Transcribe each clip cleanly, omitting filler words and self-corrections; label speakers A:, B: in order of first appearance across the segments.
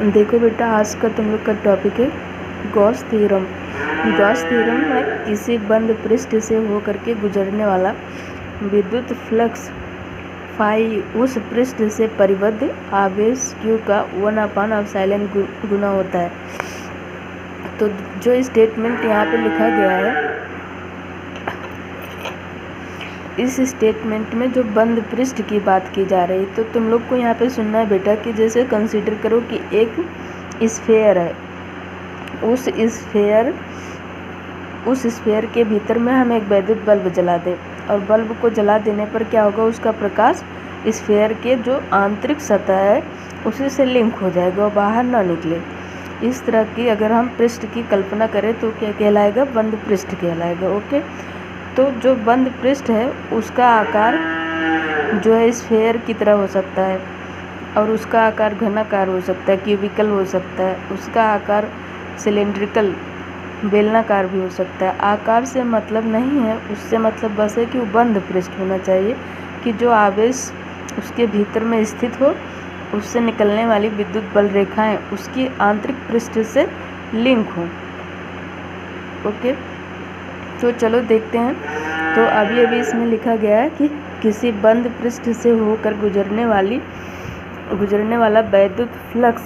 A: देखो बेटा, आज का तुम लोग का टॉपिक है गॉस थ्योरम। गॉस थ्योरम में किसी बंद पृष्ठ से होकर के गुजरने वाला विद्युत फ्लक्स फाई उस पृष्ठ से परिबद्ध आवेश Q का 1/ε गुना होता है। तो जो स्टेटमेंट यहाँ पे लिखा गया है, इस स्टेटमेंट में जो बंद पृष्ठ की बात की जा रही है, तो तुम लोग को यहाँ पे सुनना है बेटा कि जैसे कंसीडर करो कि एक स्फेयर है, उस स्फेयर के भीतर में हम एक वैद्युत बल्ब जला दें और बल्ब को जला देने पर क्या होगा, उसका प्रकाश स्फेयर के जो आंतरिक सतह है उसी से लिंक हो जाएगा और बाहर ना निकले। इस तरह की अगर हम पृष्ठ की कल्पना करें तो क्या कहलाएगा, बंद पृष्ठ कहलाएगा। ओके, तो जो बंद पृष्ठ है उसका आकार जो है स्फेयर की तरह हो सकता है और उसका आकार घनाकार हो सकता है, क्यूबिकल हो सकता है, उसका आकार सिलेंड्रिकल बेलनाकार भी हो सकता है। आकार से मतलब नहीं है, उससे मतलब बस है कि वो बंद पृष्ठ होना चाहिए कि जो आवेश उसके भीतर में स्थित हो, उससे निकलने वाली विद्युत बल रेखाएं उसकी आंतरिक पृष्ठ से लिंक हो। ओके, तो चलो देखते हैं। तो अभी इसमें लिखा गया है कि किसी बंद पृष्ठ से होकर गुजरने वाला वैद्युत फ्लक्स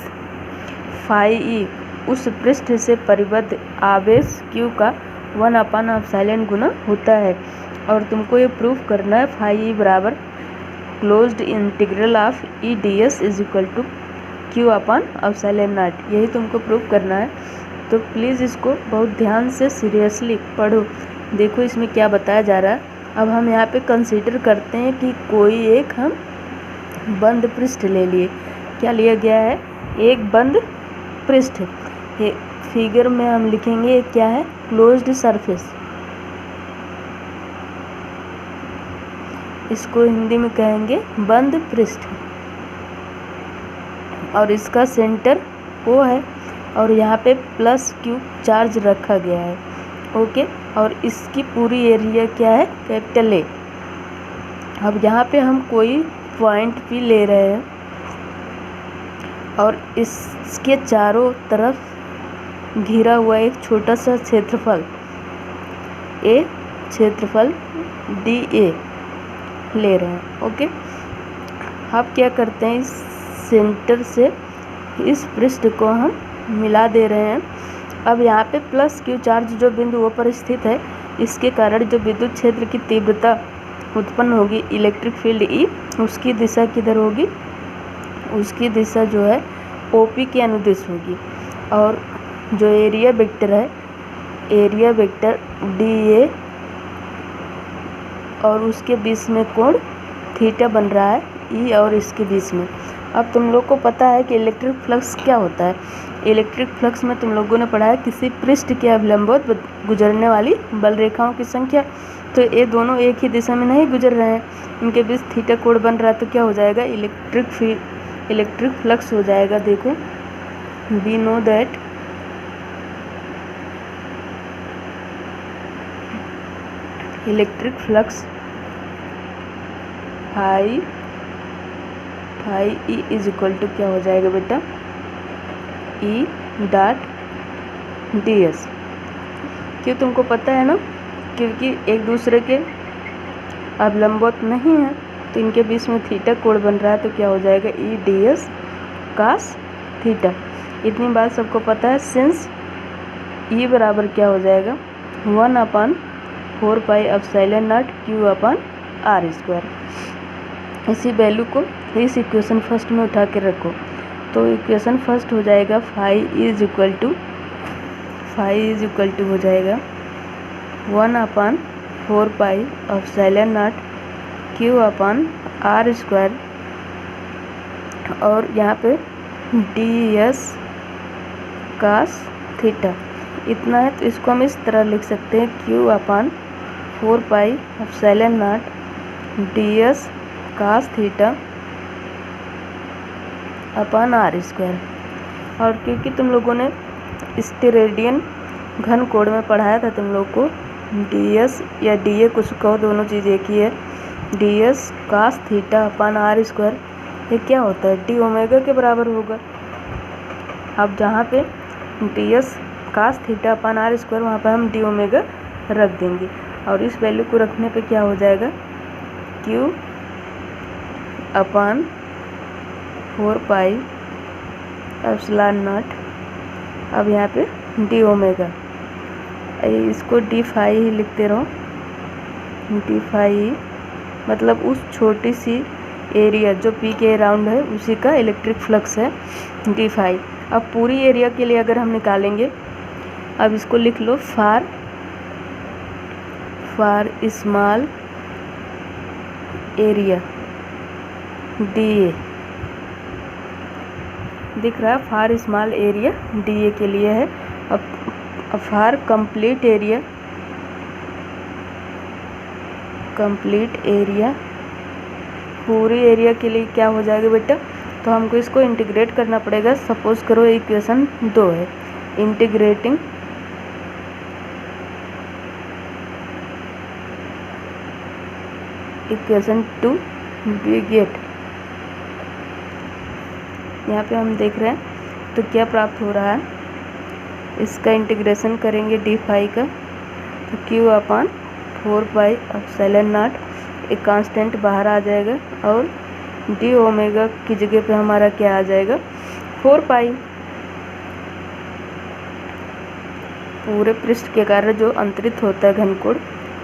A: फाई ई उस पृष्ठ से परिबद्ध आवेश Q का 1/ε गुना होता है। और तुमको ये प्रूफ करना है फाई ई बराबर closed integral of E d s is equal to Q/ε0। यही तुमको प्रूफ करना है। तो प्लीज़ इसको बहुत ध्यान से सीरियसली पढ़ो। देखो इसमें क्या बताया जा रहा है। अब हम यहाँ पे कंसीडर करते हैं कि कोई एक हम बंद पृष्ठ ले लिए। क्या लिया गया है, एक बंद पृष्ठ। फिगर में हम लिखेंगे क्या है, क्लोज्ड सरफेस। इसको हिंदी में कहेंगे बंद पृष्ठ और इसका सेंटर O है और यहाँ पे +Q चार्ज रखा गया है। ओके, और इसकी पूरी एरिया क्या है, कैपिटल A। अब यहाँ पे हम कोई पॉइंट P ले रहे हैं और इसके चारों तरफ घिरा हुआ एक छोटा सा क्षेत्रफल DA ले रहे हैं। ओके, अब क्या करते हैं, इस सेंटर से इस पृष्ठ को हम मिला दे रहे हैं। अब यहाँ पे +Q चार्ज जो बिंदु O पर स्थित है, इसके कारण जो विद्युत क्षेत्र की तीव्रता उत्पन्न होगी, इलेक्ट्रिक फील्ड E, उसकी दिशा किधर होगी, उसकी दिशा जो है OP के अनुदिश होगी। और जो एरिया वेक्टर है, एरिया वेक्टर DA और उसके बीच में कोण थीटा बन रहा है E और इसके बीच में। अब तुम लोग को पता है कि इलेक्ट्रिक फ्लक्स क्या होता है। इलेक्ट्रिक फ्लक्स में तुम लोगों ने पढ़ा है किसी पृष्ठ के अवलंबवत गुजरने वाली बल रेखाओं की संख्या। तो ये दोनों एक ही दिशा में नहीं गुजर रहे हैं, इनके बीच थीटा कोण बन रहा है, तो क्या हो जाएगा, इलेक्ट्रिक फ्लक्स हो जाएगा। देखो, we know that electric flux phi E is equal to क्या हो जाएगा बेटा, E.ds। क्यों, तुमको पता है ना, क्योंकि एक दूसरे के अवलंबवत नहीं है तो इनके बीच में थीटा कोण बन रहा है, तो क्या हो जाएगा, E.ds cos थीटा। इतनी बात सबको पता है। सिंस E बराबर क्या हो जाएगा, 1/4πε0 Q/r²। इसी वैल्यू को इस इक्वेशन फर्स्ट में उठा के रखो, तो इक्वेशन फर्स्ट हो जाएगा फाई इज इक्वल टू हो जाएगा 1/4πε0 Q/r² और यहाँ पे ds cos थीटा इतना है। तो इसको हम इस तरह लिख सकते हैं, Q/4πε0 ds cos theta r²। और क्योंकि तुम लोगों ने स्टेरेडियन घन कोण में पढ़ाया था तुम लोग को, ds या da कुछ कहो, दोनों चीज़ एक ही है, ds cos थीटा r²। ये क्या होता है, डी ओमेगा के बराबर होगा। अब जहाँ पे d s cos theta upon r square, वहाँ पर हम डी ओमेगा रख देंगे और इस वैल्यू को रखने पे क्या हो जाएगा, Q upon 4 pi epsilon not. अब यहाँ पे डी ओमेगा, इसको डी फाई ही लिखते रहो, डी फाई मतलब उस छोटी सी एरिया जो पी के अराउंड है उसी का इलेक्ट्रिक फ्लक्स है डी फाई। अब पूरी एरिया के लिए अगर हम निकालेंगे, अब इसको लिख लो फार स्मॉल एरिया डी ए, दिख रहा है फार स्मॉल एरिया डी ए के लिए है। अब फार कंप्लीट एरिया पूरी एरिया के लिए क्या हो जाएगा बेटा, तो हमको इसको इंटीग्रेट करना पड़ेगा। सपोज करो इक्वेशन 2 है, इंटीग्रेटिंग इक्वेशन 2 वी गेट, यहाँ पे हम देख रहे हैं तो क्या प्राप्त हो रहा है, इसका इंटीग्रेशन करेंगे डी फाई का, तो Q upon 4 pi epsilon not, एक कांस्टेंट बाहर आ जाएगा और डी ओमेगा की जगह पे हमारा क्या आ जाएगा 4 पाई। पूरे पृष्ठ के कारण जो अंतरित होता है घनकोण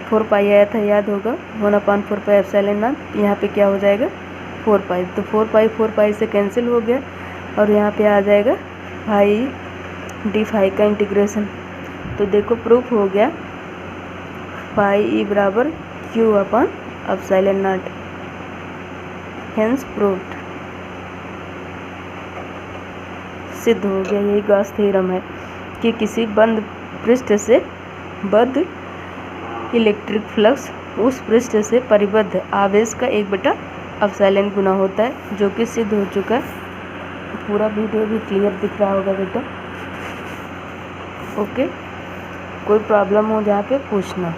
A: 4 पाई आया था, याद होगा, 1/4 पाई एप्सिलॉन नॉट, यहाँ पे क्या हो जाएगा 4 पाई, तो 4 पाई से कैंसिल हो गया और यहाँ पे आ जाएगा फाई डी फाई का इंटीग्रेशन। तो देखो प्रूफ हो गया, फाई ई बराबर Q upon epsilon not, hence proved, सिद्ध हो गया। यही गॉस थ्योरम है कि किसी बंद पृष्ठ से बद्ध इलेक्ट्रिक फ्लक्स उस पृष्ठ से परिबद्ध आवेश का 1/एप्सिलॉन गुना होता है, जो कि सिद्ध हो चुका है। पूरा वीडियो भी क्लियर दिख रहा होगा बेटा। ओके, कोई प्रॉब्लम हो जहाँ पे पूछना।